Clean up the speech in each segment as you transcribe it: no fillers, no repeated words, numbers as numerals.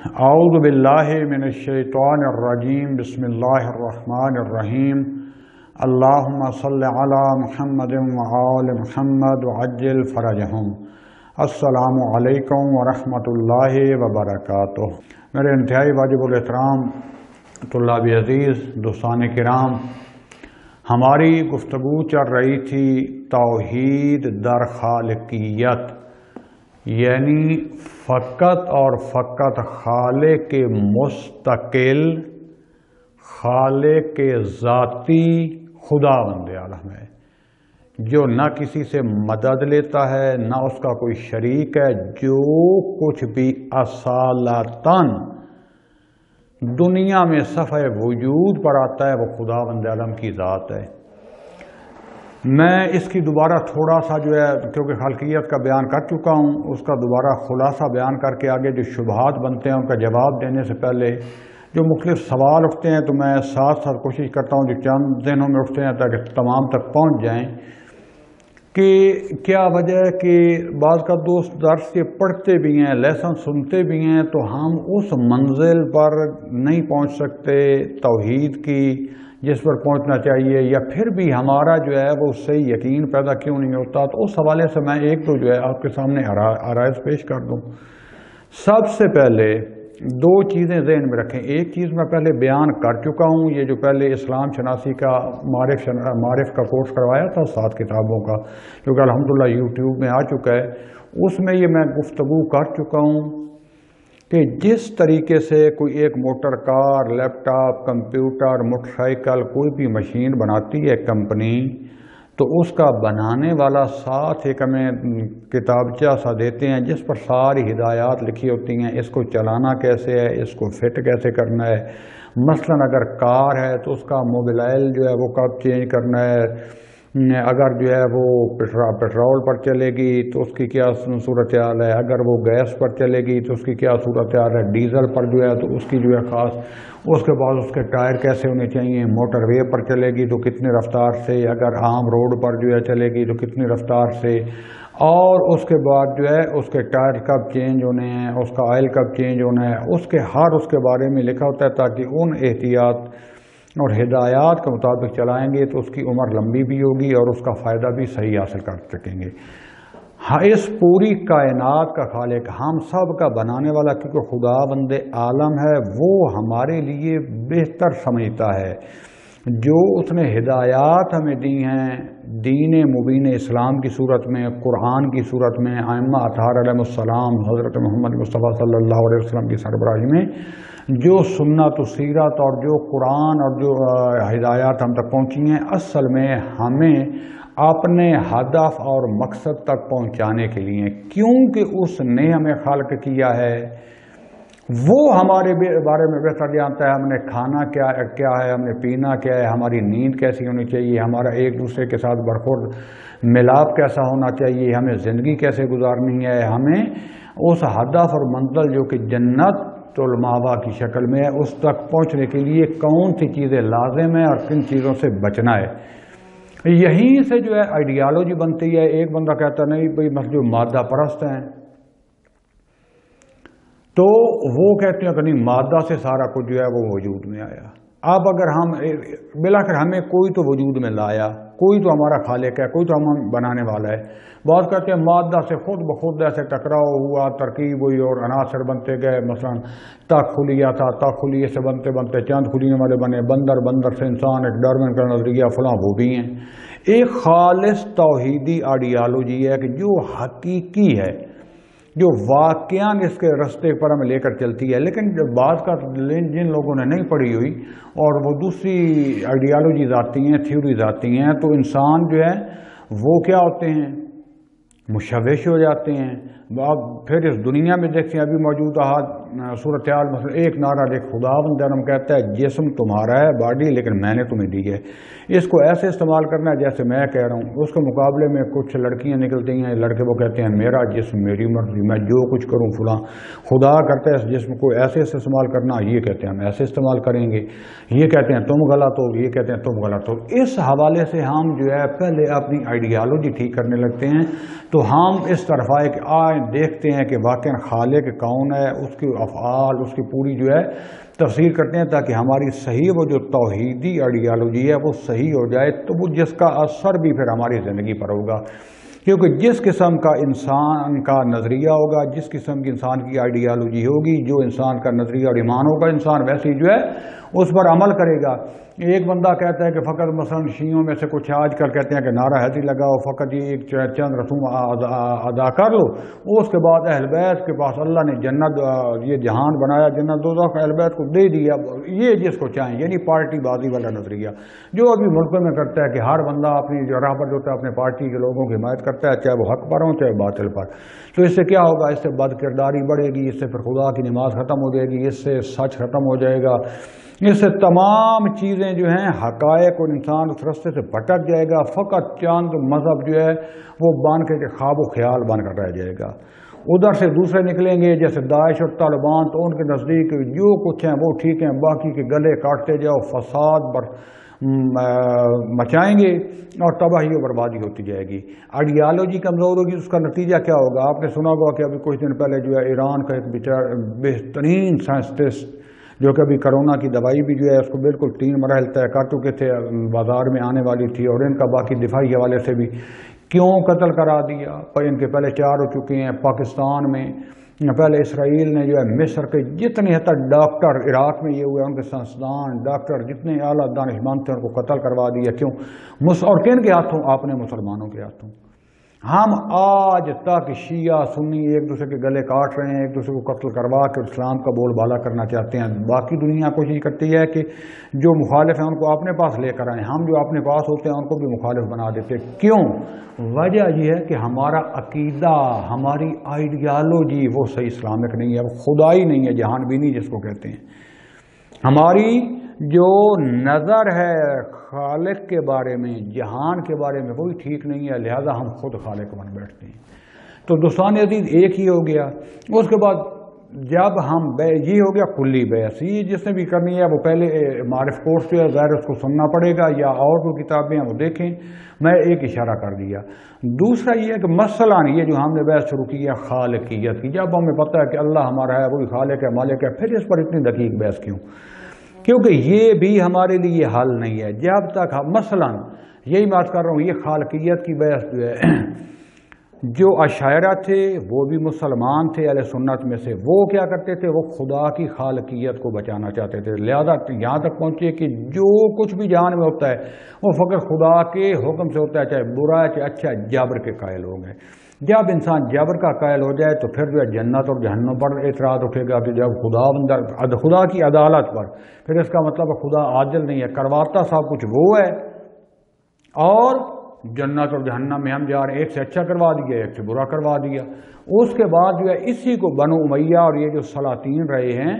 اعوذ باللہ من الشیطان الرجیم بسم اللہ الرحمن الرحیم اللہم صل علی محمد وآل محمد وعجل فرجہم۔ السلام علیکم ورحمۃ اللہ وبرکاتہ۔ میرے انتہائی واجب الاحترام طلاب عزیز، دوستان کرام، ہماری گفتگو چل رہی تھی توحید در خالقیت، یعنی فقط اور فقط خالق کے مستقل، خالق کے ذاتی خداوند عالم ہے، جو نہ کسی سے مدد لیتا ہے نہ اس کا کوئی شریک ہے، جو کچھ بھی اصالتاً دنیا میں صفحہ وجود پر آتا ہے وہ خداوند عالم کی ذات ہے۔ میں اس کی دوبارہ تھوڑا سا کیونکہ خالقیت کا بیان کر چکا ہوں، اس کا دوبارہ خلاصہ بیان کر کے آگے جو شبہات بنتے ہیں ان کا جواب دینے سے پہلے جو مختلف سوال اٹھتے ہیں تو میں ساتھ ساتھ کوشش کرتا ہوں جو چند ذہنوں میں اٹھتے ہیں تاکہ تمام تک پہنچ جائیں کہ کیا وجہ ہے کہ بعض کا دوست درس یہ پڑھتے بھی ہیں، لیسن سنتے بھی ہیں، تو ہم اس منزل پر نہیں پہنچ سکتے توحید کی جس پر پہنچنا چاہیے، یا پھر بھی ہمارا وہ اس سے یقین پیدا کیوں نہیں ہوتا۔ تو اس حوالے سے میں ایک تو آپ کے سامنے آرائز پیش کر دوں۔ سب سے پہلے دو چیزیں ذہن میں رکھیں۔ ایک چیز میں پہلے بیان کر چکا ہوں، یہ جو پہلے اسلام شناسی کا معرف کا کورس کروایا تھا 7 کتابوں کا، جو کہ الحمدللہ یوٹیوب میں آ چکا ہے، اس میں یہ میں گفتگو کر چکا ہوں کہ جس طریقے سے کوئی ایک موٹر کار، لیپ ٹاپ، کمپیوٹر، موٹر سائیکل، کوئی بھی مشین بناتی ہے کمپنی، تو اس کا بنانے والا ساتھ ایک ہمیں کتابچہ سا دیتے ہیں جس پر ساری ہدایات لکھی ہوتی ہیں، اس کو چلانا کیسے ہے، اس کو فٹ کیسے کرنا ہے۔ مثلا اگر کار ہے تو اس کا موبائل وہ کب چینج کرنا ہے، اگر وہ پیٹرول پر چلے گی تو اس کی کیا صورتحال ہے، اگر وہ گیس پر چلے گی تو اس کی کیا صورتحال ہے، ڈیزل پر تو اس کی خاص، اس کے بعد اس کے ٹائر کیسے ہونے چاہیے، موٹر وے پر چلے گی تو کتنے رفتار سے، اگر عام روڈ پر چلے گی تو کتنی رفتار سے، اور اس کے بعد اس کے ٹائر کب چینج ہونے ہیں، اس کا آئل کب چینج ہونا ہے، اس کے بارے میں لکھا ہوتا ہے تاکہ ان احتیاط اور ہدایات کے مطابق چلائیں گے تو اس کی عمر لمبی بھی ہوگی اور اس کا فائدہ بھی صحیح حاصل کر سکیں گے۔ اس پوری کائنات کا خالق، ہم سب کا بنانے والا، کیونکہ خداوند عالم ہے، وہ ہمارے لیے بہتر سمجھتا ہے۔ جو اس نے ہدایات ہمیں دی ہیں دین مبین اسلام کی صورت میں، قرآن کی صورت میں، ائمہ اطہار علیہ السلام، حضرت محمد مصطفیٰ صلی اللہ علیہ وسلم کی سربراہی میں جو سنت و سیرت اور جو قرآن اور جو ہدایات ہم تک پہنچی ہیں، اصل میں ہمیں اپنے ہدف اور مقصد تک پہنچانے کے لیے، کیونکہ اس نے ہمیں خلق کیا ہے، وہ ہمارے بارے میں بہتر جانتا ہے۔ ہم نے کھانا کیا ہے، ہم نے پینا کیا ہے، ہماری نیند کیسی ہونی چاہیے، ہمارا ایک دوسرے کے ساتھ برخورد ملاپ کیسا ہونا چاہیے، ہمیں زندگی کیسے گزارنی ہے، ہمیں اس ہدف اور منزل جو کہ جنت الماوا کی شکل میں ہے، اس تک پہنچنے کے لیے کون سی چیزیں لازم ہیں اور کن چیزوں سے بچنا ہے۔ یہیں سے آئیڈیالوجی بنتی ہے۔ ایک بندہ کہتا نہیں بھائی جو مادہ پرست ہیں تو وہ کہتے ہیں کہ نہیں مادہ سے سارا کچھ وہ وجود میں آیا۔ اب اگر ہم بلاخر ہمیں کوئی تو وجود میں لایا، کوئی تو ہمارا خالق ہے، کوئی تو ہم بنانے والا ہے۔ بات کرتے ہیں مادہ سے خود بخود ایسے ٹکراؤ ہوا، ترکیب ہوئی اور عناصر بنتے گئے۔ مثلا تک خلیہ تھا، تک خلیے سے بنتے بنتے چند خلیوں والے بنے، بندر سے انسان، ایک ڈارون کا نظریہ فلاں وہ بھی ہیں۔ ایک خالص توحیدی آئیڈیالوجی ہے کہ جو حقیقی ہے، جو واقعاً اس کے رستے پر ہمیں لے کر چلتی ہے، لیکن بعض کا جن لوگوں نے نہیں پڑھی ہوئی اور وہ دوسری آئیڈیالوجیز آتی ہیں، تھیوریز آتی ہیں، تو انسان وہ کیا ہوتے ہیں، مشوش ہو جاتے ہیں۔ اب پھر اس دنیا میں دیکھتے ہیں ابھی موجودہ صورتحال، مثلا ایک نعرہ دیکھ خداوند عالم کہتا ہے جسم تمہارا ہے، باڈی، لیکن میں نے تمہیں دی ہے، اس کو ایسے استعمال کرنا ہے جیسے میں کہہ رہا ہوں۔ اس کے مقابلے میں کچھ لڑکیاں نکلتی ہیں، لڑکے وہ کہتے ہیں میرا جسم میری مرضی، میں جو کچھ کروں فلاں۔ خدا کرتا ہے اس جسم کو ایسے استعمال کرنا، یہ کہتے ہیں ہم ایسے استعمال کریں گے، یہ کہتے ہیں تم غلط ہو، یہ کہتے ہیں تم غلط ہو۔ اس حوالے سے ہم پہلے اپنی آئیڈیالوجی ٹھیک کرنے لگتے ہیں، تو ہم اس طرف آئے کہ دیکھتے ہیں کہ واقعاً خالق کون ہے، اس کی افعال اس کی پوری جو ہے تفسیر کرتے ہیں تاکہ ہماری صحیح وہ جو توحیدی آئیڈیالوجی ہے وہ صحیح ہو جائے، تو وہ جس کا اثر بھی پھر ہماری زندگی پر ہوگا، کیونکہ جس قسم کا انسان کا نظریہ ہوگا، جس قسم کی انسان کی آئیڈیالوجی ہوگی، جو انسان کا نظریہ اور ایمان ہوگا، انسان ویسے ہی جو ہے اس پر عمل کرے گا۔ ایک بندہ کہتا ہے کہ فقط مثلا شیعوں میں سے کچھ آج کل کہتے ہیں کہ نعرہ حیدری لگاؤ، فقط یہ ایک چند رسوم ادا کر لو، اس کے بعد اہل بیت کے پاس اللہ نے جنت یہ جہان بنایا، جنت دوزخ اہل بیت کو دے دیا، یہ جس کو چاہیں، یعنی پارٹی بازی والا نظریہ جو ابھی ملک میں کرتا ہے کہ ہر بندہ اپنی جو راہ پر جو ہوتا ہے اپنے پارٹی کے لوگوں کی حمایت کرتا ہے، چاہے وہ حق پر ہوں چاہے باطل پر۔ تو اس سے کیا ہوگا؟ اس سے بد کرداری بڑھے گی، اس سے پھر خدا کی نماز ختم ہو جائے گی، اس سے سچ ختم ہو جائے گا، اس سے تمام چیزیں جو ہیں حقائق اور انسان اس رستے سے بھٹک جائے گا، فقط چاند مذہب جو ہے وہ بن کے خواب و خیال بن کر رہ جائے گا۔ ادھر سے دوسرے نکلیں گے جیسے داعش اور طالبان، تو ان کے نزدیک جو کچھ ہیں وہ ٹھیک ہیں، باقی کے گلے کاٹتے جاؤ، فساد مچائیں گے اور تباہی و بربادی ہوتی جائے گی۔ آئیڈیالوجی کمزور ہوگی، اس کا نتیجہ کیا ہوگا؟ آپ نے سنا ہوگا کہ ابھی کچھ دن پہلے جو ہے ایران کا ایک بہترین سائنسسٹ جو کہ ابھی کرونا کی دوائی بھی جو ہے اس کو بالکل 3 مراحل طے کر چکے تھے، بازار میں آنے والی تھی، اور ان کا باقی دفاعی حوالے سے بھی کیوں قتل کرا دیا؟ ان کے پہلے 4 ہو چکے ہیں پاکستان میں، پہلے اسرائیل نے جو ہے مصر کے جتنے حتی ڈاکٹر، عراق میں یہ ہوئے ان کے سائنسدان ڈاکٹر جتنے اعلیٰ دانشمند تھے ان کو قتل کروا دیا۔ کیوں؟ اور کن کے ہاتھوں؟ اپنے مسلمانوں کے ہاتھوں۔ ہم آج تک شیعہ سنی ایک دوسرے کے گلے کاٹ رہے ہیں، ایک دوسرے کو قتل کروا کے اسلام کا بول بالا کرنا چاہتے ہیں۔ باقی دنیا کوشش کرتی ہے کہ جو مخالف ہیں ان کو اپنے پاس لے کر آئیں، ہم جو اپنے پاس ہوتے ہیں ان کو بھی مخالف بنا دیتے۔ کیوں؟ وجہ یہ ہے کہ ہمارا عقیدہ، ہماری آئیڈیالوجی وہ صحیح اسلامک نہیں ہے، وہ خدائی نہیں ہے، جہان بینی جس کو کہتے ہیں۔ ہماری جو نظر ہے خالق کے بارے میں، جہان کے بارے میں، وہ بھی ٹھیک نہیں ہے، لہذا ہم خود خالق بن بیٹھتے ہیں۔ تو دوستان عزیز ایک ہی ہو گیا۔ اس کے بعد جب ہم یہ ہو گیا کلی بیعت، یہ جس نے بھی کرنی ہے وہ پہلے معرف کورس جو ہے ظاہر اس کو سننا پڑے گا، یا اور جو کتابیں ہیں وہ دیکھیں، میں ایک اشارہ کر دیا۔ دوسرا یہ ہے کہ مثلاً یہ جو ہم نے بحث شروع کی ہے خالقیت کی، جب ہمیں پتہ ہے کہ اللہ ہمارا ہے، وہی خالق ہے، مالک ہے، پھر اس پر اتنی دقیق بحث کیوں؟ کیونکہ یہ بھی ہمارے لیے حل نہیں ہے جب تک ہم مثلاً یہی بات کر رہا ہوں، یہ خالقیت کی بحث جو ہے، جو اشاعرہ تھے وہ بھی مسلمان تھے اہل سنت میں سے، وہ کیا کرتے تھے؟ وہ خدا کی خالقیت کو بچانا چاہتے تھے، لہذا یہاں تک پہنچے کہ جو کچھ بھی جہان میں ہوتا ہے وہ فقط خدا کے حکم سے ہوتا ہے، چاہے برا ہے چاہے اچھا، جبر کے قائل ہو گئے۔ جب انسان جبر کا قائل ہو جائے تو پھر جو ہے جنت اور جہنم پر اعتراض اٹھے گا کہ جب خدا کی عدالت پر، پھر اس کا مطلب خدا عادل نہیں ہے، کرواتا سب کچھ وہ ہے، اور جنت اور جہنم میں ہم جا رہے ہیں، ایک سے اچھا کروا دیا ایک سے برا کروا دیا۔ اس کے بعد جو ہے اسی کو بنو امیہ اور یہ جو سلاطین رہے ہیں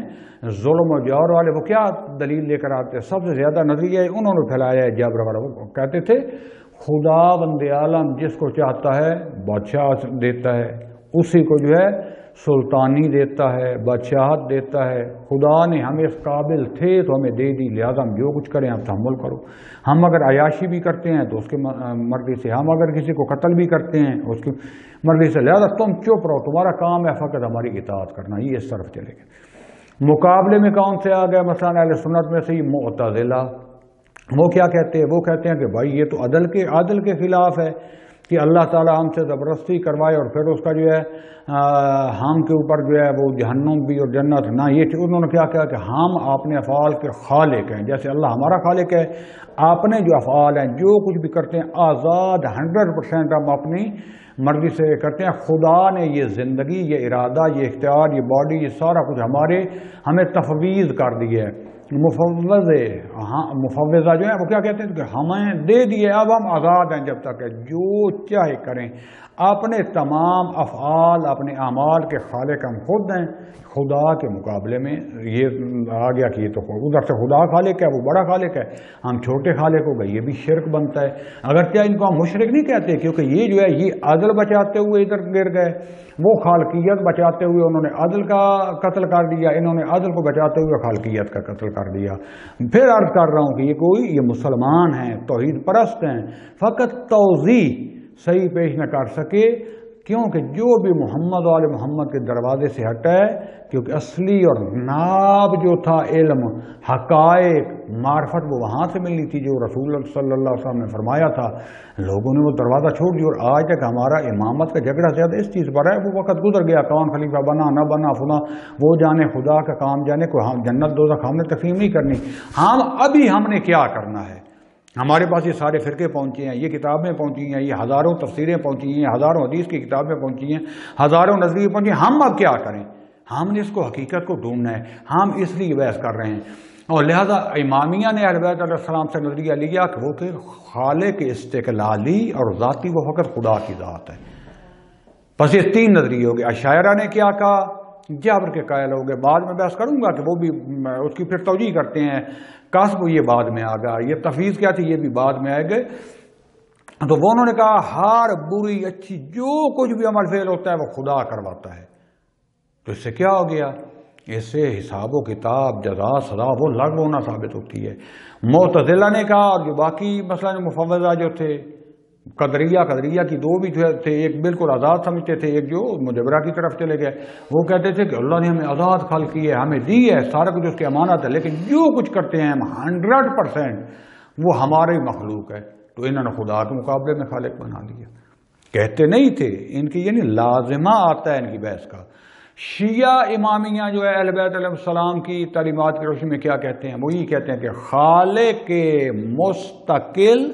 ظلم و جور والے، وہ کیا دلیل لے کر آتے ہیں؟ سب سے زیادہ نظریہ انہوں نے پھیلایا ہے جبر والا۔ وہ کہتے تھے خدا بند عالم جس کو چاہتا ہے بادشاہ دیتا ہے، اسی کو جو ہے سلطانی دیتا ہے، بادشاہت دیتا ہے۔ خدا نے ہمیں اس قابل تھے تو ہمیں دے دی، لہذا ہم جو کچھ کریں آپ تحمل کرو۔ ہم اگر عیاشی بھی کرتے ہیں تو اس کی مرضی سے، ہم اگر کسی کو قتل بھی کرتے ہیں اس کی مرضی سے، لہذا تم چپ رہو، تمہارا کام ہے فقط ہماری اطاعت کرنا، یہ اس طرف چلے گا۔ مقابلے میں کون سے آ گئے؟ مثلا اہل سنت میں سے معتزلہ، وہ کیا کہتے ہیں؟ وہ کہتے ہیں کہ بھائی یہ تو عدل کے خلاف ہے کہ اللہ تعالیٰ ہم سے زبردستی کروائے اور پھر اس کا جو ہے ہم کے اوپر جو ہے وہ جہنم بھی اور جنت نہ۔ یہ انہوں نے کیا کہا کہ ہم اپنے افعال کے خالق ہیں، جیسے اللہ ہمارا خالق ہے، اپنے جو افعال ہیں جو کچھ بھی کرتے ہیں آزاد 100% ہم اپنی مرضی سے کرتے ہیں۔ خدا نے یہ زندگی، یہ ارادہ، یہ اختیار، یہ باڈی، یہ سارا کچھ ہمیں تفویض کر دیا ہے۔ مفوضہ جو ہے وہ کیا کہتے ہیں کہ ہمیں دے دیے، اب ہم آزاد ہیں جب تک ہے جو چاہے کریں۔ اپنے تمام افعال، اپنے اعمال کے خالق ہم خود ہیں، خدا کے مقابلے میں یہ آ گیا کہ یہ تو ادھر سے خدا خالق ہے، وہ بڑا خالق ہے، ہم چھوٹے خالق ہو گئے، یہ بھی شرک بنتا ہے۔ اگر کیا ان کو ہم مشرک نہیں کہتے، کیونکہ یہ جو ہے یہ عدل بچاتے ہوئے ادھر گر گئے، وہ خالقیت بچاتے ہوئے انہوں نے عدل کا قتل کر دیا، انہوں نے عدل کو بچاتے ہوئے خالقیت کا قتل کر دیا۔ پھر عرض کر رہا ہوں کہ یہ مسلمان ہیں، توحید پرست ہیں، فقط توضیح صحیح پیش نہ کر سکے کیونکہ جو بھی محمد وال محمد کے دروازے سے ہٹا ہے، کیونکہ اصلی اور ناب جو تھا علم، حقائق، معرفت، وہ وہاں سے ملنی تھی جو رسول اللہ صلی اللہ علیہ وسلم نے فرمایا تھا، لوگوں نے وہ دروازہ چھوڑ دیا، اور آج تک ہمارا امامت کا جھگڑا زیادہ اس چیز پر ہے، وہ وقت گزر گیا، کون خلیفہ بنا نہ بنا فلاں، وہ جانے خدا کا کام جانے کو، ہم جنت دوزخ ہم نے تقسیم نہیں کرنی، ہم نے کیا کرنا ہے؟ ہمارے پاس یہ سارے فرقے پہنچے ہیں، یہ کتابیں پہنچی ہیں، یہ ہزاروں تفسیریں پہنچی ہیں، ہزاروں حدیث کی کتابیں پہنچی ہیں، ہزاروں نظریے پہنچے ہیں، ہم اب کیا کریں؟ ہم نے اس کو حقیقت کو ڈھونڈنا ہے، ہم اس لیے بحث کر رہے ہیں، اور لہذا امامیہ نے اہل بیت علیہ السلام سے نظریہ لیا کہ وہ کہ خالق استقلالی اور ذاتی وہ فقط خدا کی ذات ہے۔ بس یہ تین نظریے ہو گئے۔ اشاعرہ نے کیا کہا؟ جبر کے قائل ہو گئے، بعد میں بحث کروں گا کہ وہ بھی اس کی پھر توجیہ کرتے ہیں، کسب یہ بعد میں آ گیا، یہ تفویض کیا تھی یہ بھی بعد میں آئے گئے۔ تو وہ انہوں نے کہا ہر بری اچھی جو کچھ بھی عمل فعل ہوتا ہے وہ خدا کرواتا ہے، تو اس سے کیا ہو گیا؟ اس سے حساب و کتاب، جزا، سزا وہ لغو ہونا ثابت ہوتی ہے۔ معتزلہ نے کہا، اور جو باقی مثلا مفوضہ جو تھے، قدریہ کی دو بھی تھے، ایک بالکل آزاد سمجھتے تھے، ایک جو مجبرہ کی طرف چلے گئے، وہ کہتے تھے کہ اللہ نے ہمیں آزاد خلق کی ہے، ہمیں دی ہے، سارا کچھ اس کی امانت ہے، لیکن جو کچھ کرتے ہیں ہم 100% وہ ہماری مخلوق ہے، تو انہوں نے خدا کے مقابلے میں خالق بنا لیا۔ کہتے نہیں تھے، ان کی یعنی لازمہ آتا ہے ان کی بحث کا۔ شیعہ امامیہ جو ہے اہل بیت علیہ السلام کی تعلیمات کی روشنی میں کیا کہتے ہیں؟ وہ یہ کہتے ہیں کہ خالق مستقل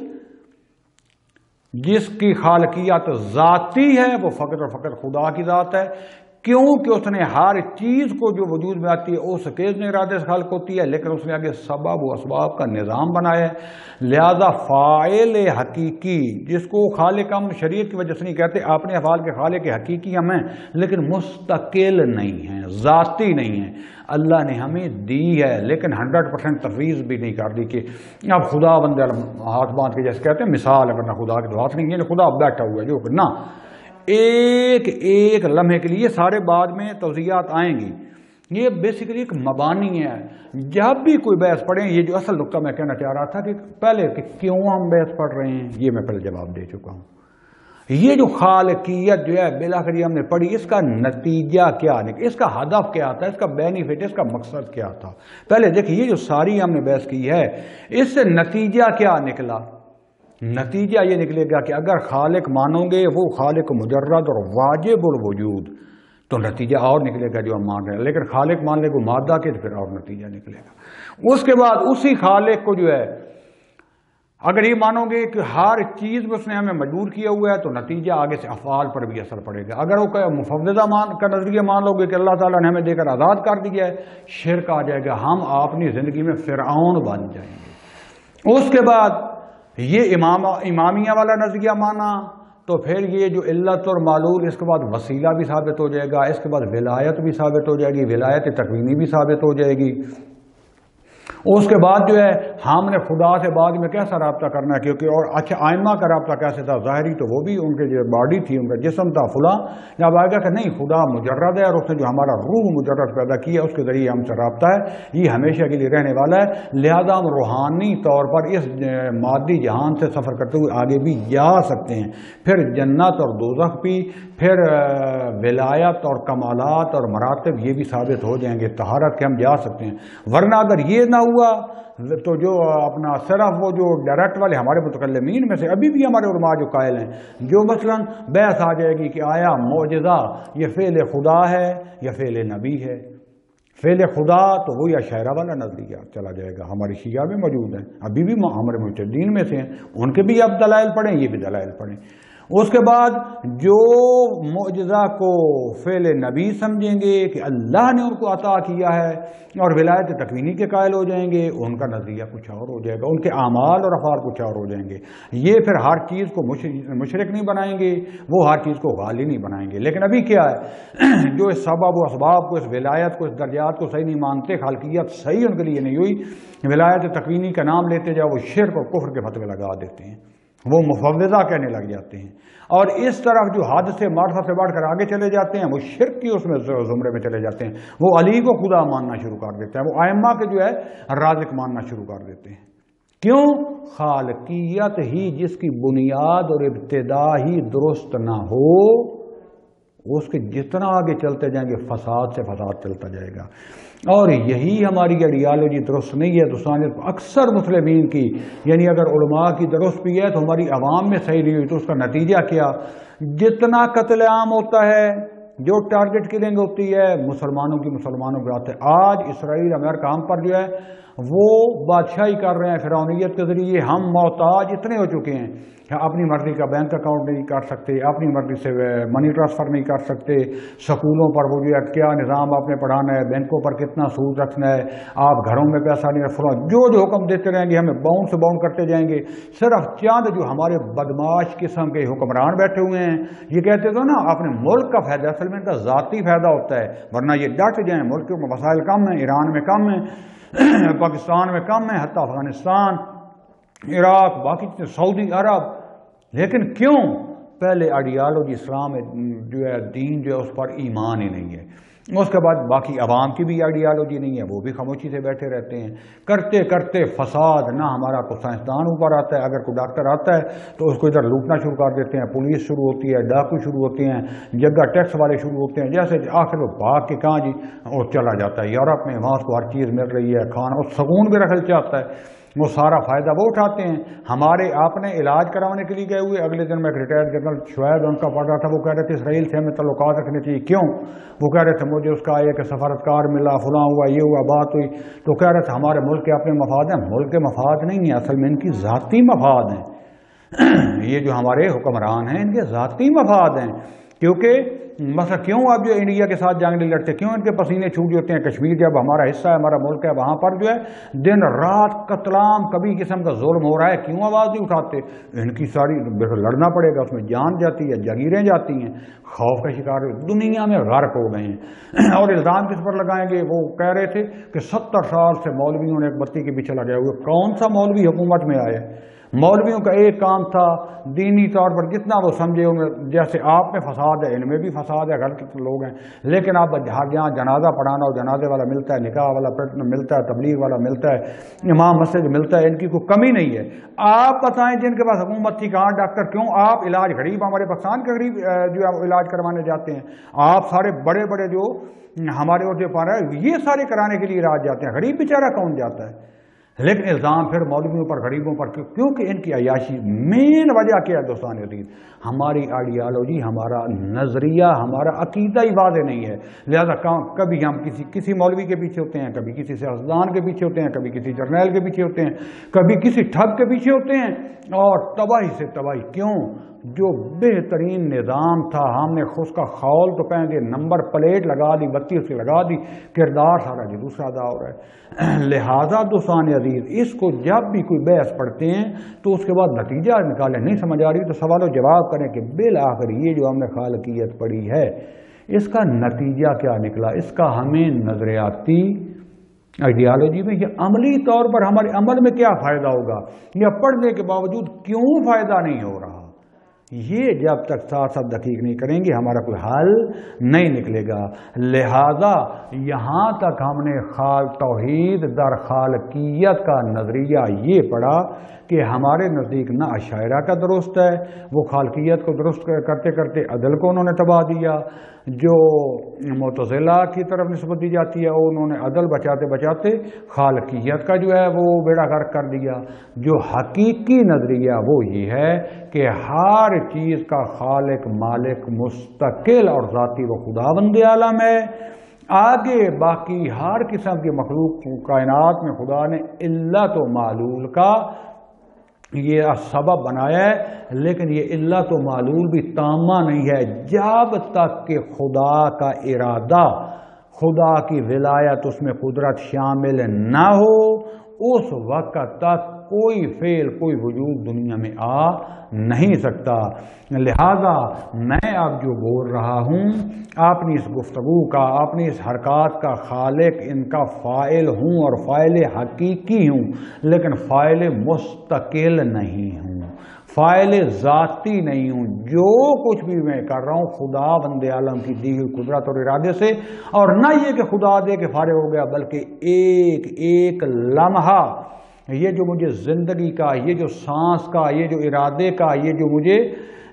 جس کی خالقیت ذاتی ہے وہ فقط اور فقط خدا کی ذات ہے، کیونکہ اس نے ہر چیز کو جو وجود میں آتی ہے اس کے ارادے سے خلق ہوتی ہے، لیکن اس نے آگے سبب و اسباب کا نظام بنایا ہے، لہذا فاعل حقیقی جس کو خالق ہم شریعت کی وجہ سے نہیں کہتے، اپنے افعال کے خالق حقیقی ہم ہیں، لیکن مستقل نہیں ہیں، ذاتی نہیں ہیں۔ اللہ نے ہمیں دی ہے لیکن 100% تفویض بھی نہیں کر دی کہ اب خدا بندے ہاتھ باندھ کے جیسے کہتے ہیں مثال ہے، ورنہ خدا کے تو ہاتھ نہیں ہے، خدا بیٹھا ہوا ہے جو نہ، ایک لمحے کے لیے سارے بعد میں توضیحات آئیں گی۔ یہ بیسیکلی ایک مبانی ہے۔ جب بھی کوئی بحث پڑھیں، یہ جو اصل نقطہ میں کہنا چاہ رہا تھا کہ پہلے کہ کیوں ہم بحث پڑھ رہے ہیں، یہ میں پہلے جواب دے چکا ہوں۔ یہ جو خالقیت جو ہے بالآخر ہم نے پڑھی، اس کا نتیجہ کیا نکلا، اس کا ہدف کیا تھا، اس کا بینیفٹ، اس کا مقصد کیا تھا؟ پہلے دیکھیں، یہ جو ساری ہم نے بحث کی ہے، اس سے نتیجہ کیا نکلا؟ نتیجہ یہ نکلے گا کہ اگر خالق مانو گے وہ خالق مجرد اور واجب الوجود، تو نتیجہ اور نکلے گا جو ہم مان رہے ہیں، لیکن خالق مان لے گا مادہ کے تو پھر اور نتیجہ نکلے گا۔ اس کے بعد اسی خالق کو جو ہے اگر یہ مانو گے کہ ہر چیز میں اس نے ہمیں مجبور کیا ہوا ہے، تو نتیجہ آگے سے افعال پر بھی اثر پڑے گا۔ اگر وہ مفوضہ کا نظریہ مان لو گے کہ اللہ تعالیٰ نے ہمیں دے کر آزاد کر دیا ہے، شرک آ جائے گا، ہم اپنی زندگی میں فرعون بن جائیں گے۔ اس کے بعد یہ امامیہ والا نظریہ مانا، تو پھر یہ جو علت اور معلول، اس کے بعد وسیلہ بھی ثابت ہو جائے گا، اس کے بعد ولایت بھی ثابت ہو جائے گی، ولایت تکوینی بھی ثابت ہو جائے گی۔ اس کے بعد جو ہے ہم نے خدا سے بعد میں کیسا رابطہ کرنا ہے، کیونکہ اور اچھا آئمہ کا رابطہ کیسے تھا؟ ظاہری تو وہ بھی ان کے جو باڈی تھی، ان کا جسم تھا فلاں، جب آئے گا کہ نہیں خدا مجرد ہے اور اس نے جو ہمارا روح مجرد پیدا کیا اس کے ذریعے ہم سے رابطہ ہے، یہ ہمیشہ کے لیے رہنے والا ہے، لہذا ہم روحانی طور پر اس مادی جہان سے سفر کرتے ہوئے آگے بھی جا سکتے ہیں، پھر جنت اور دوزخ بھی، پھر ولایت اور کمالات اور مراتب یہ بھی ثابت ہو جائیں گے، طہارت کے ہم جا سکتے ہیں۔ ورنہ اگر یہ نہ ہوا تو جو اپنا صرف وہ جو ڈائریکٹ والے ہمارے متکلمین میں سے ابھی بھی ہمارے علماء جو قائل ہیں، جو مثلا بحث آ جائے گی کہ آیا معجزہ یہ فعل خدا ہے یا فعل نبی ہے؟ فعل خدا تو وہی اشاعرہ والا نظریہ چلا جائے گا، ہماری شیعہ بھی موجود ہیں، ابھی بھی ہمارے مجتہدین میں سے ہیں، ان کے بھی اب دلائل پڑھیں، یہ بھی دلائل پڑھیں۔ اس کے بعد جو معجزہ کو فعل نبی سمجھیں گے کہ اللہ نے ان کو عطا کیا ہے اور ولایت تکوینی کے قائل ہو جائیں گے، ان کا نظریہ کچھ اور ہو جائے گا، ان کے اعمال اور افعال کچھ اور ہو جائیں گے۔ یہ پھر ہر چیز کو مشرک نہیں بنائیں گے، وہ ہر چیز کو غالی نہیں بنائیں گے۔ لیکن ابھی کیا ہے، جو اس سبب و اسباب کو، اس ولایت کو، اس درجات کو صحیح نہیں مانتے، خالقیت صحیح ان کے لیے نہیں ہوئی، ولایت تکوینی کا نام لیتے جاؤ، وہ شرک اور کفر کے فتوے لگا دیتے ہیں، وہ مفوضہ کہنے لگ جاتے ہیں، اور اس طرف جو حد سے معرفت سے بڑھ کر آگے چلے جاتے ہیں، وہ شرک کی اس میں زمرے میں چلے جاتے ہیں، وہ علی کو خدا ماننا شروع کر دیتے ہیں، وہ ائمہ کے جو ہے رازق ماننا شروع کر دیتے ہیں۔ کیوں؟ خالقیت ہی جس کی بنیاد اور ابتدا ہی درست نہ ہو، اس کے جتنا آگے چلتے جائیں گے فساد سے فساد چلتا جائے گا. اور یہی ہماری آئیڈیالوجی درست نہیں ہے دوستان. اکثر مسلمین کی یعنی اگر علماء کی درست بھی ہے تو ہماری عوام میں صحیح نہیں ہوئی تو اس کا نتیجہ کیا؟ جتنا قتل عام ہوتا ہے، جو ٹارگٹ کلنگ ہوتی ہے مسلمانوں کے ہاتھ ہے. آج اسرائیل امریکہ ہم پر جو ہے وہ بادشاہی کر رہے ہیں فرعونیت کے ذریعے. ہم محتاج اتنے ہو چکے ہیں کہ اپنی مرضی کا بینک اکاؤنٹ نہیں کر سکتے، اپنی مرضی سے منی ٹرانسفر نہیں کر سکتے. سکولوں پر وہ جو ہے کیا نظام آپ نے پڑھانا ہے، بینکوں پر کتنا سود رکھنا ہے، آپ گھروں میں پیسہ نہیں رکھنا، جو حکم دیتے رہیں گے ہمیں باؤنڈ سے باؤنڈ کرتے جائیں گے. صرف چند جو ہمارے بدماش قسم کے حکمران بیٹھے ہوئے ہیں یہ کہتے تھے نا اپنے ملک کا فائدہ، اصل میں ان کا ذاتی فائدہ ہوتا ہے، ورنہ یہ ڈٹ جائیں. ملک میں مسائل کم ہیں، ایران میں کم ہیں، پاکستان میں کم ہے، حتیٰ افغانستان، عراق، باقی سعودی عرب. لیکن کیوں؟ پہلے آئیڈیالوجی اسلام جو ہے دین جو ہے اس پر ایمان ہی نہیں ہے. اس کے بعد باقی عوام کی بھی آئیڈیالوجی نہیں ہے، وہ بھی خاموشی سے بیٹھے رہتے ہیں. کرتے کرتے فساد. نہ ہمارا کوئی سائنسدان اوپر آتا ہے، اگر کوئی ڈاکٹر آتا ہے تو اس کو ادھر لوٹنا شروع کر دیتے ہیں، پولیس شروع ہوتی ہے، ڈاکو شروع ہوتے ہیں، جگہ ٹیکس والے شروع ہوتے ہیں. جیسے آخر وہ بھاگ کے کہاں جی وہ چلا جاتا ہے یورپ میں، وہاں اس کو ہر چیز مل رہی ہے، کھانا اور سکون بھی رکھنا چاہتا ہے، وہ سارا فائدہ وہ اٹھاتے ہیں. ہمارے آپ نے علاج کروانے کے لیے گئے ہوئے، اگلے دن میں ایک ریٹائرڈ جنرل شعیب ان کا پڑھ رہا تھا، وہ کہہ رہے تھے اسرائیل سے ہمیں تعلقات رکھنے چاہیے. کیوں؟ وہ کہہ رہے تھے مجھے اس کا ایک سفارتکار ملا، فلاں ہوا، یہ ہوا، بات ہوئی. تو کہہ رہے تھے ہمارے ملک کے اپنے مفاد ہیں. ملک کے مفاد نہیں ہیں، اصل میں ان کی ذاتی مفاد ہیں. یہ جو ہمارے حکمران ہیں ان کے ذاتی مفاد ہیں. کیونکہ مثلا کیوں آپ جو انڈیا کے ساتھ جنگ نہیں لڑتے، کیوں ان کے پسینے چھوٹ جاتے ہیں؟ کشمیر جب ہمارا حصہ ہے، ہمارا ملک ہے، وہاں پر جو ہے دن رات قتل عام کبھی قسم کا ظلم ہو رہا ہے، کیوں آواز نہیں اٹھاتے؟ ان کی ساری لڑنا پڑے گا، اس میں جان جاتی ہے، جاگیریں جاتی ہیں، خوف کا شکار دنیا میں غرق ہو گئے ہیں. اور الزام کس پر لگائیں گے؟ وہ کہہ رہے تھے کہ 70 سال سے مولویوں نے ایک بتی کے پیچھے لگے ہوئے. کون سا مولوی حکومت میں آئے؟ مولویوں کا ایک کام تھا دینی طور پر جتنا وہ سمجھے، جیسے آپ میں فساد ہے ان میں بھی فساد ہے، غلط لوگ ہیں، لیکن آپ جہاں جنازہ پڑھانا ہو جنازے والا ملتا ہے، نکاح والا ملتا ہے، تبلیغ والا ملتا ہے، امام مسجد ملتا ہے، ان کی کوئی کمی نہیں ہے. آپ بتائیں جن کے پاس حکومت تھی کہاں ڈاکٹر؟ کیوں آپ علاج غریب ہمارے پاکستان کے غریب جو ہے علاج کروانے جاتے ہیں؟ آپ سارے بڑے بڑے جو ہمارے عہدے پر ہے یہ سارے کرانے کے لیے علاج جاتے ہیں، غریب بیچارہ کون جاتا ہے؟ لیکن الزام پھر مولویوں پر، غریبوں پر، کیونکہ ان کی عیاشی. مین وجہ کیا ہے دوستان عزیز؟ ہماری آئیڈیالوجی، ہمارا نظریہ، ہمارا عقیدہ ہی واضح نہیں ہے. لہذا کبھی ہم کسی مولوی کے پیچھے ہوتے ہیں، کبھی کسی سیاستدان کے پیچھے ہوتے ہیں، کبھی کسی جرنیل کے پیچھے ہوتے ہیں، کبھی کسی ٹھگ کے پیچھے ہوتے ہیں، اور تباہی سے تباہی. کیوں؟ جو بہترین نظام تھا ہم نے اس کا خول تو پہن دیا، نمبر پلیٹ لگا دی، بتی اس کی لگا دی، کردار سارا جو دوسرا ادا ہو رہا ہے. لہذا دوستان عزیز اس کو جب بھی کوئی بحث پڑھتے ہیں تو اس کے بعد نتیجہ نکالیں. نہیں سمجھ آ رہی تو سوال و جواب کریں کہ بالآخر یہ جو ہم نے خالقیت پڑھی ہے اس کا نتیجہ کیا نکلا، اس کا ہمیں نظریاتی آئیڈیالوجی میں یا عملی طور پر ہمارے عمل میں کیا فائدہ ہوگا، یا پڑھنے کے باوجود کیوں فائدہ نہیں ہو رہا. یہ جب تک ساتھ ساتھ دقیق نہیں کریں گے ہمارا کوئی حل نہیں نکلے گا. لہذا یہاں تک ہم نے توحید در خالقیت کا نظریہ یہ پڑھا کہ ہمارے نزدیک نہ اشاعرہ کا درست ہے، وہ خالقیت کو درست کرتے کرتے عدل کو انہوں نے تباہ دیا. جو معتزلہ کی طرف نسبت دی جاتی ہے انہوں نے عدل بچاتے بچاتے خالقیت کا جو ہے وہ بیڑا غرق کر دیا. جو حقیقی نظریہ وہ یہ ہے کہ ہر چیز کا خالق مالک مستقل اور ذاتی و خداوند عالم ہے. آگے باقی ہر قسم کی مخلوق کائنات میں خدا نے علت و معلول کا یہ سبب بنایا ہے، لیکن یہ علت و معلول بھی تامہ نہیں ہے. جب تک کہ خدا کا ارادہ، خدا کی ولایت، اس میں قدرت شامل نہ ہو اس وقت تک کوئی فعل، کوئی وجود دنیا میں آ نہیں سکتا. لہذا میں اب جو بول رہا ہوں اپنی اس گفتگو کا، اپنی اس حرکات کا خالق ان کا فاعل ہوں اور فاعل حقیقی ہوں، لیکن فاعل مستقل نہیں ہوں، فاعل ذاتی نہیں ہوں. جو کچھ بھی میں کر رہا ہوں خدا بند عالم کی دی ہوئی قدرت اور ارادے سے، اور نہ یہ کہ خدا دے کے فارغ ہو گیا، بلکہ ایک ایک لمحہ یہ جو مجھے زندگی کا، یہ جو سانس کا، یہ جو ارادے کا، یہ جو مجھے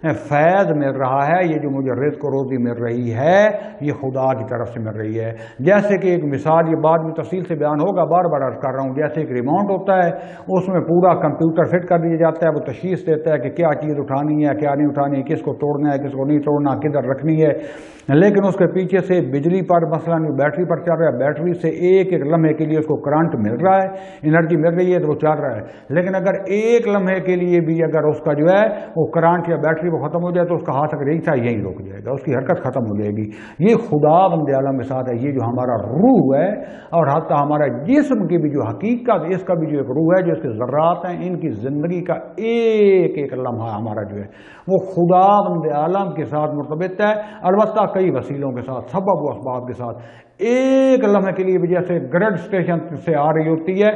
فیض مل رہا ہے، یہ جو مجھے رزق و روزی مل رہی ہے یہ خدا کی طرف سے مل رہی ہے۔ جیسے کہ ایک مثال یہ بعد میں تفصیل سے بیان ہوگا، بار بار عرض کر رہا ہوں، جیسے ایک ریموٹ ہوتا ہے اس میں پورا کمپیوٹر فٹ کر دیا جاتا ہے، وہ تشخیص دیتا ہے کہ کیا چیز اٹھانی ہے کیا نہیں اٹھانی ہے، کس کو توڑنا ہے کس کو نہیں توڑنا، کدھر رکھنی ہے، لیکن اس کے پیچھے سے بجلی پر مثلا بیٹری پر چل رہا ہے، بیٹری سے ایک ایک لمحے کے لیے اس کو کرنٹ مل رہا ہے، انرجی مل رہی ہے تو وہ چل رہا ہے، لیکن اگر ایک لمحے کے لیے بھی اگر اس کا جو ہے وہ کرنٹ یا بیٹری وہ ختم ہو جائے تو اس کا ہاتھ اگر یہی تھا یہی رک جائے گا، اس کی حرکت ختم ہو جائے گی۔ یہ خدا بند عالم کے ساتھ ہے، یہ جو ہمارا روح ہے اور حتیٰ ہمارا جسم کی بھی جو حقیقت، اس کا بھی جو ایک روح ہے، جو اس کے ذرات ہیں، ان کی زندگی کا ایک ایک لمحہ ہمارا جو ہے وہ خدا بند عالم کے ساتھ مرتبط ہے، البتہ کئی وسیلوں کے ساتھ، سبب و اسباب کے ساتھ۔ ایک لمحے کے لیے بھی جیسے گریڈ اسٹیشن سے آ رہی ہوتی ہے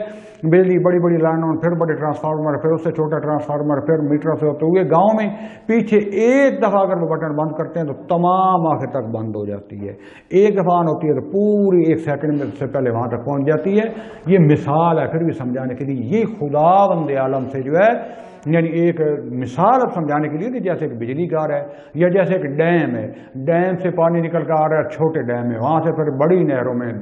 بجلی، بڑی بڑی لائنوں، پھر بڑے ٹرانسفارمر، پھر اس سے چھوٹا ٹرانسفارمر، پھر میٹر سے ہوتے ہوئے گاؤں میں پیچھے ایک دفعہ اگر وہ بٹن بند کرتے ہیں تو تمام آخر تک بند ہو جاتی ہے، ایک دفعہ آن ہوتی ہے تو پوری ایک سیکنڈ سے پہلے وہاں تک پہنچ جاتی ہے۔ یہ مثال ہے پھر بھی سمجھانے کے لیے، یہ خدا بند عالم سے جو ہے یعنی ایک مثال اب سمجھانے کے لیے کہ جیسے ایک بجلی گھر ہے یا جیسے ایک ڈیم ہے، ڈیم سے پانی نکل کر آ رہا ہے چھوٹے ڈیم میں، وہاں سے پھر بڑی نہروں میں،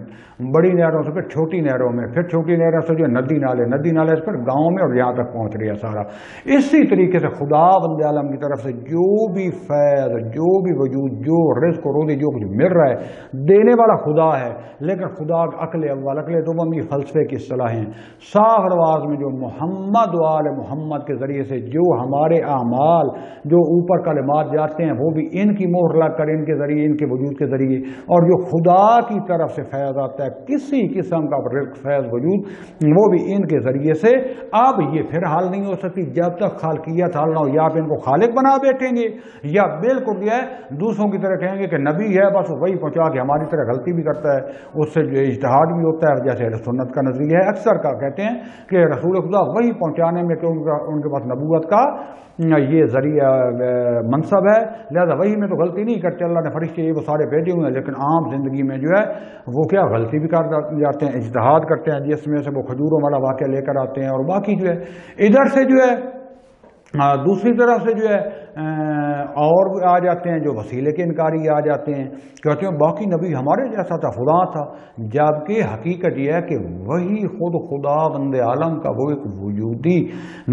بڑی نہروں سے پھر چھوٹی نہروں میں، پھر چھوٹی نہروں سے جو ندی نالے، ندی نالے سے پھر گاؤں میں اور یہاں تک پہنچ رہی ہے سارا۔ اسی طریقے سے خدا بند عالم کی طرف سے جو بھی فیض، جو بھی وجود، جو رزق و روزی جو کچھ مل رہا ہے، دینے والا خدا ہے، لیکن خدا عقل اول عقل دوم یہ فلسفے کی اصطلاحیں صاف رواز میں جو محمد و آل محمد کے ذریعے سے جو ہمارے اعمال جو اوپر کلمات جاتے ہیں وہ بھی ان کی مہر لگ کر ان کے ذریعے، ان کے وجود کے ذریعے، اور جو خدا کی طرف سے فیض آتا ہے کسی قسم کا رزق فیض وجود وہ بھی ان کے ذریعے سے۔ اب یہ پھر حل نہیں ہو سکتی جب تک خالقیت حل نہ ہو، یا آپ ان کو خالق بنا بیٹھیں گے یا بالکل جو ہے دوسروں کی طرح کہیں گے کہ نبی ہے بس وہی پہنچا کے ہماری طرح غلطی بھی کرتا ہے، اس سے جو اجتہاد بھی ہوتا ہے، جیسے اہل سنت کا نظریہ ہے اکثر کا کہتے ہیں کہ رسول خدا وہی پہنچانے میں کہ ان کے پاس نبوت کا یہ ذریعہ منصب ہے، لہذا وہی میں تو غلطی نہیں کرتے، اللہ نے فرشتے یہ وہ سارے بھیجے ہوئے ہیں، لیکن عام زندگی میں جو ہے وہ کیا غلطی بھی کر جاتے ہیں، اجتہاد کرتے ہیں، جس میں سے وہ کھجوروں والا واقعہ لے کر آتے ہیں، اور باقی جو ہے ادھر سے جو ہے دوسری طرف سے جو ہے اور آ جاتے ہیں جو وسیلے کے انکاری آ جاتے ہیں، کہتے ہیں باقی نبی ہمارے جیسا تھا، خدا تھا، جبکہ حقیقت یہ ہے کہ وہی خود خدا بند عالم کا وہ ایک وجودی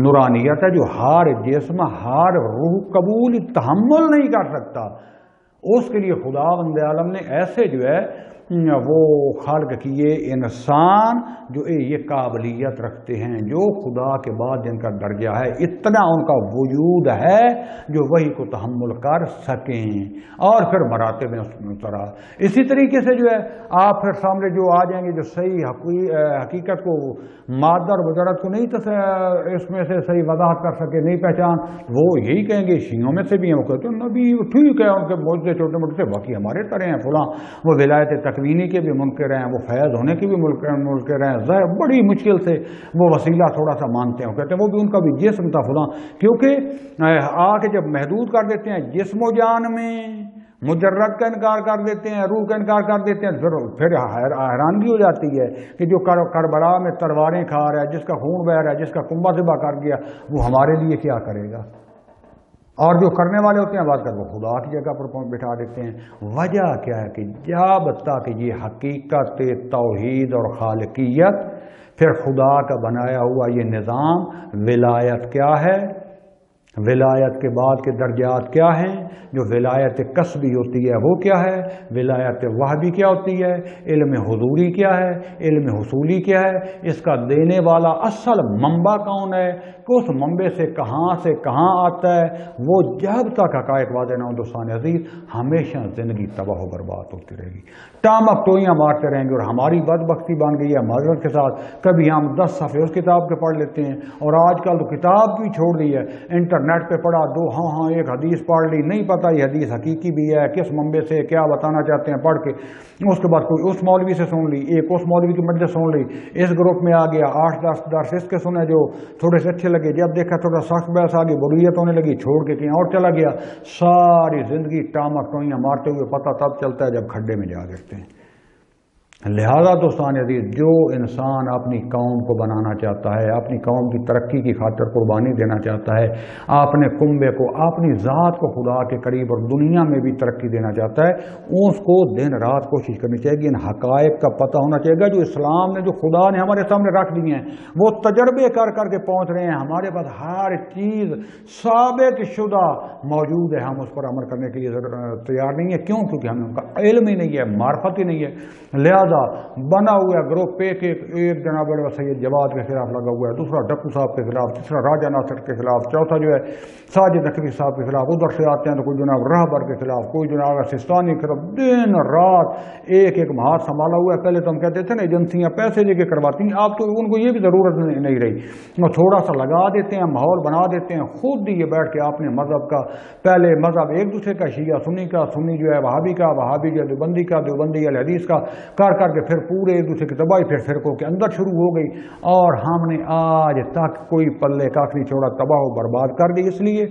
نورانیت ہے جو ہر جسم، ہر روح قبول تحمل نہیں کر سکتا، اس کے لیے خدا بند عالم نے ایسے جو ہے وہ خلق کیے انسان جو یہ قابلیت رکھتے ہیں، جو خدا کے بعد جن کا درجہ ہے، اتنا ان کا وجود ہے جو وہی کو تحمل کر سکیں، اور پھر مراتب میں اترا۔ اسی طریقے سے جو ہے آپ پھر سامنے جو آ جائیں گے جو صحیح حقیقت کو مادہ اور مجرد کو نہیں اس میں سے صحیح وضاحت کر سکے، نہیں پہچان، وہ یہی کہیں گے، شیعوں میں سے بھی ہیں، وہ کہتے ہیں نبی ٹھیک ہے، ان کے معجزے چھوٹے موٹے سے، باقی ہمارے طرح ہیں، فلاں وہ ولایت تکوینی کے بھی منکر ہیں، وہ فیض ہونے کے بھی منکر ہیں، بڑی مشکل سے وہ وسیلہ تھوڑا سا مانتے ہیں، کہتے ہیں وہ بھی ان کا بھی جسم تھا فلاں، کیونکہ آ کے جب محدود کر دیتے ہیں جسم و جان میں، مجرد کا انکار کر دیتے ہیں، روح کا انکار کر دیتے ہیں، پھر حیرانگی ہو جاتی ہے کہ جو کربلا میں تلواریں کھا رہا ہے، جس کا خون بہہ رہا ہے، جس کا کنبہ ذبح کر گیا، وہ ہمارے لیے کیا کرے گا؟ اور جو کرنے والے ہوتے ہیں بات کر وہ خدا کی جگہ پر بٹھا دیتے ہیں۔ وجہ کیا ہے کہ جب تک یہ حقیقت توحید اور خالقیت، پھر خدا کا بنایا ہوا یہ نظام، ولایت کیا ہے، ولایت کے بعد کے درجات کیا ہیں، جو ولایت قصبی ہوتی ہے وہ کیا ہے، ولایت وحبی کیا ہوتی ہے، علم حضوری کیا ہے، علم حصولی کیا ہے، اس کا دینے والا اصل منبع کون ہے، کہ اس منبع سے کہاں آتا ہے، وہ جب تک حقائق واضح نہ ہو دوستان عزیز ہمیشہ زندگی تباہ و برباد ہوتی رہے گی، ٹامک ٹوئیاں مارتے رہیں گے، اور ہماری بدبختی بن گئی ہے معذرت کے ساتھ، کبھی ہم 10 صفحے اس کتاب کے پڑھ لیتے ہیں، اور آج کل تو کتاب بھی چھوڑ دی ہے، انٹرنیٹ پہ پڑھا دو ہاں ایک حدیث پڑھ لی، نہیں پتہ یہ حدیث حقیقی بھی ہے کس منبع سے کیا بتانا چاہتے ہیں پڑھ کے، اس کے بعد کوئی اس مولوی سے سن لی، ایک اس مولوی کی مجلس سن لی، اس گروپ میں آ گیا 8-10 درس اس کے سنے جو تھوڑے سے اچھے لگے، جب دیکھا تھوڑا سخت بحث آگے برویت ہونے لگی، چھوڑ کے کہیں اور چلا گیا، ساری زندگی ٹامک ٹوئیاں مارتے ہوئے پتہ تب چلتا ہے جب کھڈے میں جا گرتے ہیں۔ لہذا دوستان عزیز، جو انسان اپنی قوم کو بنانا چاہتا ہے، اپنی قوم کی ترقی کی خاطر قربانی دینا چاہتا ہے، اپنے کنبے کو، اپنی ذات کو خدا کے قریب اور دنیا میں بھی ترقی دینا چاہتا ہے، اس کو دن رات کوشش کرنی چاہیے کہ ان حقائق کا پتہ ہونا چاہیے گا جو اسلام نے، جو خدا نے ہمارے سامنے رکھ دی ہیں، وہ تجربے کر کر کے پہنچ رہے ہیں، ہمارے پاس ہر چیز ثابت شدہ موجود ہے، ہم اس پر عمل کرنے کے لیے تیار نہیں ہے۔ کیوں؟ کیونکہ ہمیں ان کا علم ہی نہیں ہے، معرفت ہی نہیں ہے۔ لہذا بنا ہوا گروپ ایک جناب سید جواد کے خلاف لگا ہوا ہے، دوسرا ڈکو صاحب کے خلاف، تیسرا راجہ ناصر کے خلاف، چوتھا جو ہے ساجد نقوی صاحب کے خلاف، ادھر سے آتے ہیں تو کوئی جناب رہبر کے خلاف، کوئی جناب سستانی کے خلاف، دن رات ایک ہاتھ سنبھالا ہوا ہے۔ پہلے تو ہم کہتے تھے نا ایجنسیاں پیسے دے کے کرواتی ہیں، اب تو ان کو یہ بھی ضرورت نہیں رہی، وہ تھوڑا سا لگا دیتے ہیں، ماحول بنا دیتے ہیں، خود ہی یہ بیٹھ کے اپنے مذہب کا، پہلے مذہب ایک دوسرے کا، شیعہ سنی کا، سنی جو ہے وہابی کا، وہابی جو ہے دیوبندی کا، دیوبندی اہل حدیث کا، کر کر کے پھر پورے ایک دوسرے کی تباہی پھر فرقوں کے اندر شروع ہو گئی، اور ہم نے آج تک کوئی پلے کاک نہیں چھوڑا، تباہ و برباد کر دی۔ اس لیے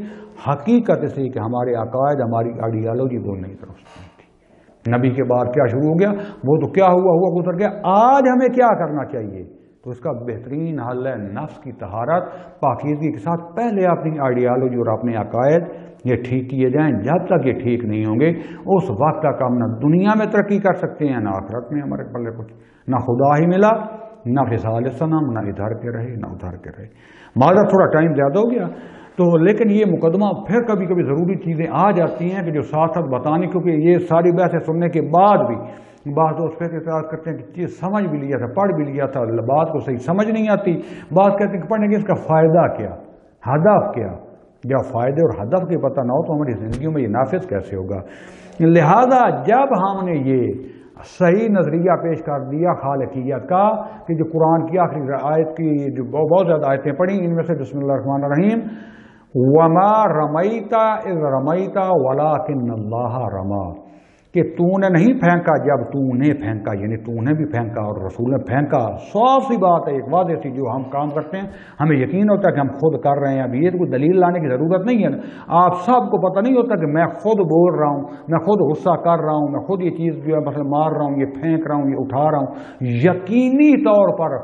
حقیقت اس لیے کہ ہمارے عقائد، ہماری آئیڈیالوجی وہ نہیں درست تھی۔ نبی کے بعد کیا شروع ہو گیا، وہ تو کیا ہوا گزر گیا۔ آج ہمیں کیا کرنا چاہیے؟ تو اس کا بہترین حل ہے نفس کی طہارت، پاکیزگی کے ساتھ پہلے اپنی آئیڈیالوجی اور اپنے عقائد یہ ٹھیک کیے جائیں۔ جب تک یہ ٹھیک نہیں ہوں گے اس وقت تک ہم نہ دنیا میں ترقی کر سکتے ہیں، نہ آخرت میں ہمارے پلے کچھ، نہ خدا ہی ملا، نہ فصال صنم، نہ ادھر کے رہے نہ ادھر کے رہے۔ معذرت تھوڑا ٹائم زیادہ ہو گیا تو، لیکن یہ مقدمہ پھر کبھی کبھی ضروری چیزیں آ جاتی ہیں کہ جو ساتھ ساتھ بتانی، کیونکہ یہ ساری بحثیں سننے کے بعد بھی بعض دوست پھر اعتراض کرتے ہیں کہ چیز سمجھ بھی لیا تھا، پڑھ بھی لیا تھا، بات کو صحیح سمجھ نہیں آتی۔ بعض کہتے ہیں کہ پڑھنے کے اس کا فائدہ کیا، ہدف کیا؟ جب فائدے اور ہدف کے پتہ نہ ہو تو ہماری زندگیوں میں یہ نافذ کیسے ہوگا؟ لہذا جب ہم نے یہ صحیح نظریہ پیش کر دیا خالقیت کا، کہ جو قرآن کی آخری آیت کی جو بہت زیادہ آیتیں پڑھی، ان میں سے بسم اللہ الرحمن الرحیم، وما رمیت اذ رمیت ولکن اللہ رمی، کہ تو نے نہیں پھینکا جب تو نے پھینکا، یعنی تو نے بھی پھینکا اور رسول نے پھینکا۔ صاف سی بات ہے، ایک واضح سی، جو ہم کام کرتے ہیں ہمیں یقین ہوتا ہے کہ ہم خود کر رہے ہیں، اب یہ تو کوئی دلیل لانے کی ضرورت نہیں ہے۔ آپ سب کو پتہ نہیں ہوتا کہ میں خود بول رہا ہوں، میں خود غصہ کر رہا ہوں، میں خود یہ چیز جو ہے مثلا مار رہا ہوں، یہ پھینک رہا ہوں، یہ اٹھا رہا ہوں، یقینی طور پر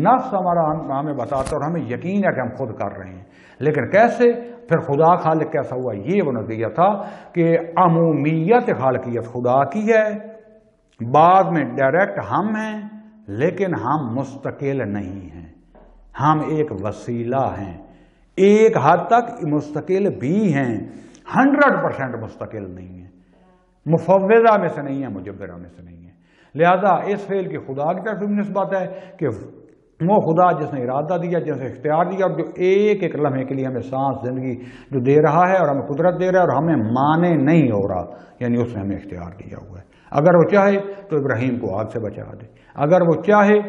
نفس ہمارا ہمیں بتاتا ہے اور ہمیں یقین ہے کہ ہم خود کر رہے ہیں۔ لیکن کیسے؟ پھر خدا خالق کیسا ہوا؟ یہ وہ نظریہ تھا کہ عمومیت خالقیت خدا کی ہے، بعد میں ڈائریکٹ ہم ہیں، لیکن ہم مستقل نہیں ہیں، ہم ایک وسیلہ ہیں، ایک حد تک مستقل بھی ہیں، 100% مستقل نہیں ہیں، مفوضہ میں سے نہیں ہے، مجبرہ میں سے نہیں ہے۔ لہذا اس فعل کی خدا کی طرف نسبت ہے کہ وہ خدا جس نے ارادہ دیا، جس نے اختیار دیا، اور جو ایک ایک لمحے کے لیے ہمیں سانس زندگی جو دے رہا ہے اور ہمیں قدرت دے رہا ہے اور ہمیں مانے نہیں ہو رہا، یعنی اس نے ہمیں اختیار دیا ہوا ہے۔ اگر وہ چاہے تو ابراہیم کو آگ سے بچا دے، اگر وہ چاہے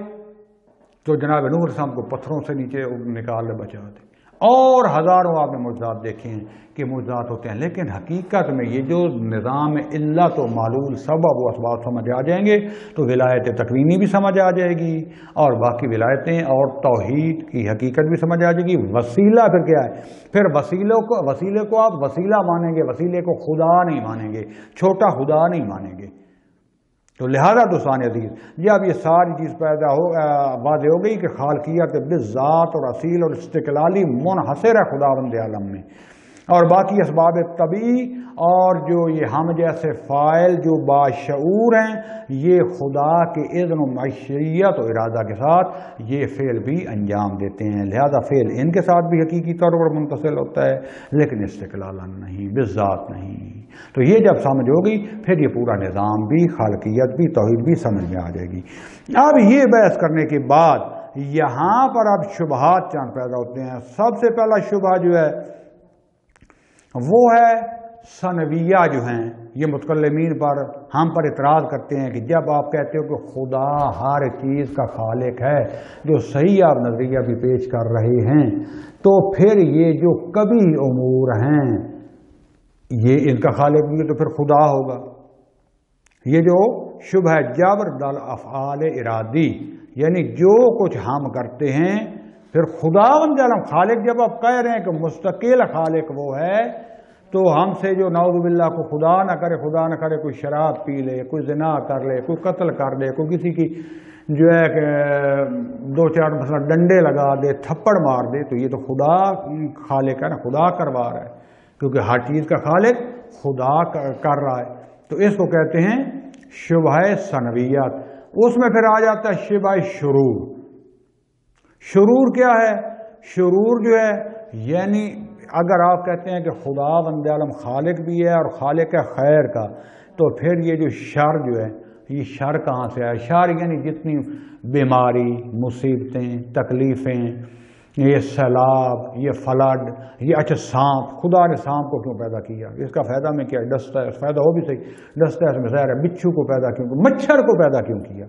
تو جناب نوح علیہ السلام کو پتھروں سے نیچے نکال دے، بچا دے، اور ہزاروں آپ نے معجزات دیکھے ہیں کہ معجزات ہوتے ہیں۔ لیکن حقیقت میں یہ جو نظام علت و معلول سبب و اسباب سمجھ آ جائیں گے تو ولایت تکوینی بھی سمجھ آ جائے گی، اور باقی ولایتیں اور توحید کی حقیقت بھی سمجھ آ جائے گی۔ وسیلہ پھر کیا ہے؟ پھر وسیلے کو آپ وسیلہ مانیں گے، وسیلے کو خدا نہیں مانیں گے، چھوٹا خدا نہیں مانیں گے۔ تو لہذا دوستان عزیز، جب یہ ساری چیز واضح ہو گئی کہ خالقیت بالذات اور اصیل اور استقلالی منحصر ہے خداوند عالم میں، اور باقی اسباب طبیعی اور جو یہ ہم جیسے فاعل جو باشعور ہیں، یہ خدا کے اذن و مشیت و ارادہ کے ساتھ یہ فعل بھی انجام دیتے ہیں۔ لہذا فعل ان کے ساتھ بھی حقیقی طور پر منتصل ہوتا ہے، لیکن استقلالا نہیں، بالذات نہیں۔ تو یہ جب سمجھ ہوگی پھر یہ پورا نظام بھی، خالقیت بھی، توحید بھی سمجھ میں آ جائے گی۔ اب یہ بحث کرنے کے بعد یہاں پر اب شبہات چند پیدا ہوتے ہیں۔ سب سے پہلا شبہ جو ہے وہ ہے ثنویہ جو ہیں، یہ متکلمین پر، ہم پر اعتراض کرتے ہیں کہ جب آپ کہتے ہو کہ خدا ہر چیز کا خالق ہے، جو صحیح آپ نظریہ بھی پیش کر رہے ہیں، تو پھر یہ جو کبھی امور ہیں یہ ان کا خالق بھی تو پھر خدا ہوگا۔ یہ جو شبہ جبر دل افعال ارادی، یعنی جو کچھ ہم کرتے ہیں پھر خداوند عالم خالق، جب آپ کہہ رہے ہیں کہ مستقل خالق وہ ہے، تو ہم سے جو نعوذ باللہ کو خدا نہ کرے کوئی شراب پی لے، کوئی زنا کر لے، کوئی قتل کر لے، کوئی کسی کی جو ہے کہ دو چار مثلا ڈنڈے لگا دے، تھپڑ مار دے، تو یہ تو خدا خالق ہے نا، خدا کروا رہا ہے، کیونکہ ہر چیز کا خالق خدا کر رہا ہے۔ تو اس کو کہتے ہیں شبہ ثنویت۔ اس میں پھر آ جاتا ہے شبہ شرور۔ شرور کیا ہے؟ شرور جو ہے یعنی اگر آپ کہتے ہیں کہ خدا بند عالم خالق بھی ہے اور خالق ہے خیر کا، تو پھر یہ جو شر جو ہے، یہ شر کہاں سے آیا؟ شر یعنی جتنی بیماری، مصیبتیں، تکلیفیں، یہ سیلاب، یہ فلڈ، یہ اچھا سانپ، خدا نے سانپ کو کیوں پیدا کیا؟ اس کا فائدہ میں کیا ڈستا ہے، فائدہ ہو بھی صحیح، ڈستا ہے اس میں ظاہر ہے، بچھو کو پیدا کیوں، مچھر کو پیدا کیوں کیا؟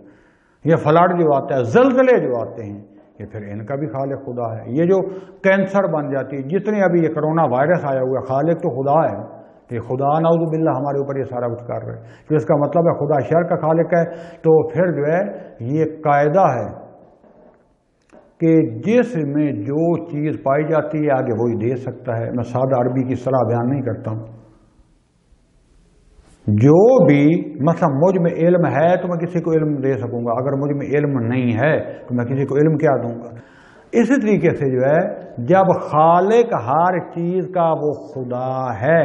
یہ فلڈ جو آتا ہے، زلزلے جو آتے ہیں، یہ پھر ان کا بھی خالق خدا ہے۔ یہ جو کینسر بن جاتی ہے، جتنے ابھی یہ کرونا وائرس آیا ہوا ہے، خالق تو خدا ہے، کہ خدا نعوذ باللہ ہمارے اوپر یہ سارا کچھ کر رہے ہیں، تو اس کا مطلب ہے خدا شر کا خالق ہے۔ تو پھر جو ہے یہ قاعدہ ہے کہ جس میں جو چیز پائی جاتی ہے آگے وہی دے سکتا ہے۔ میں سادہ عربی کی اصطلاح بیان نہیں کرتا ہوں، جو بھی مثلا مجھ میں علم ہے تو میں کسی کو علم دے سکوں گا، اگر مجھ میں علم نہیں ہے تو میں کسی کو علم کیا دوں گا۔ اسی طریقے سے جو ہے جب خالق ہر چیز کا وہ خدا ہے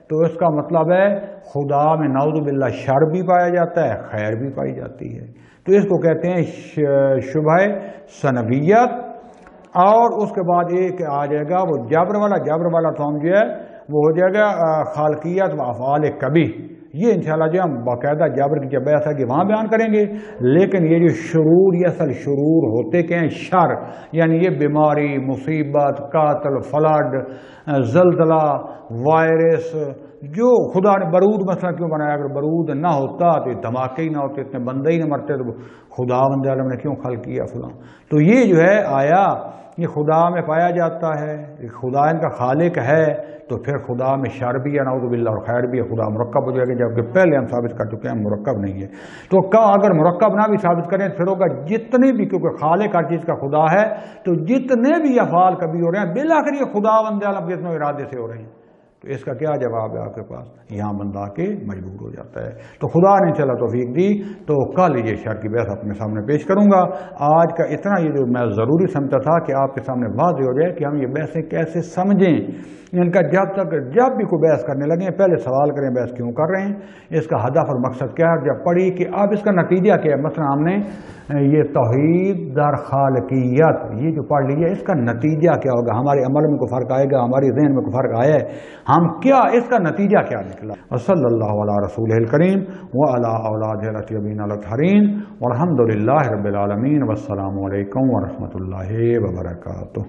تو اس کا مطلب ہے خدا میں نعوذ باللہ شر بھی پایا جاتا ہے، خیر بھی پائی جاتی ہے۔ تو اس کو کہتے ہیں شبہ ثنویت۔ اور اس کے بعد ایک آ جائے گا وہ جبر والا تو ہم جو ہے وہ ہو جائے گا خالقیت و افعال کبیح۔ یہ انشاءاللہ جو ہم باقاعدہ جبر کی جب بحث ہے کہ وہاں بیان کریں گے، لیکن یہ جو شرور، یہ اصل شرور ہوتے کہ ہیں شر، یعنی یہ بیماری، مصیبت، قاتل، فلڈ، زلزلہ، وائرس، جو خدا نے برود مثلا کیوں بنایا؟ اگر برود نہ ہوتا تو یہ دھماکے ہی نہ ہوتے، اتنے بندے ہی نہ مرتے، تو خدا بند عالم نے کیوں خلق کیا فلاں؟ تو یہ جو ہے آیا یہ خدا میں پایا جاتا ہے، خدا ان کا خالق ہے، تو پھر خدا میں شر بھی ہے نعوذ باللہ اور خیر بھی ہے، خدا مرکب ہو جائے گا، جبکہ پہلے ہم ثابت کر چکے ہیں مرکب نہیں ہے۔ تو اگر مرکب نہ بھی ثابت کریں پھر ہوگا جتنے بھی، کیونکہ خالق ہر چیز کا خدا ہے، تو جتنے بھی افعال کبھی ہو رہے ہیں بالآخر یہ خدا بند عالم کے اتنے ارادے سے ہو رہے ہیں۔ تو اس کا کیا جواب ہے آپ کے پاس؟ یہاں بندہ کے مجبور ہو جاتا ہے۔ تو خدا نے چلا توفیق دی تو کل یہ شر کی بحث اپنے سامنے پیش کروں گا۔ آج کا اتنا یہ جو میں ضروری سمجھتا تھا کہ آپ کے سامنے واضح ہو جائے کہ ہم یہ بحثیں کیسے سمجھیں۔ ان کا جب بھی کوئی بحث کرنے لگیں پہلے سوال کریں بحث کیوں کر رہے ہیں، اس کا ہدف اور مقصد کیا ہے، جب پڑھی کہ اب اس کا نتیجہ کیا ہے۔ مثلا ہم نے یہ توحید در خالقیت یہ جو پڑھ لی ہے، اس کا نتیجہ کیا ہوگا، ہمارے عمل میں کوئی فرق آئے گا، ہماری ذہن میں کوئی فرق آیا ہے، ہم کیا اس کا نتیجہ کیا نکلا۔ صلی اللہ علی رسول الکریم وعلی اولادہ الاطیبین الاطہرین والحمد للہ رب العالمین، والسلام علیکم ورحمۃ اللہ وبرکاتہ۔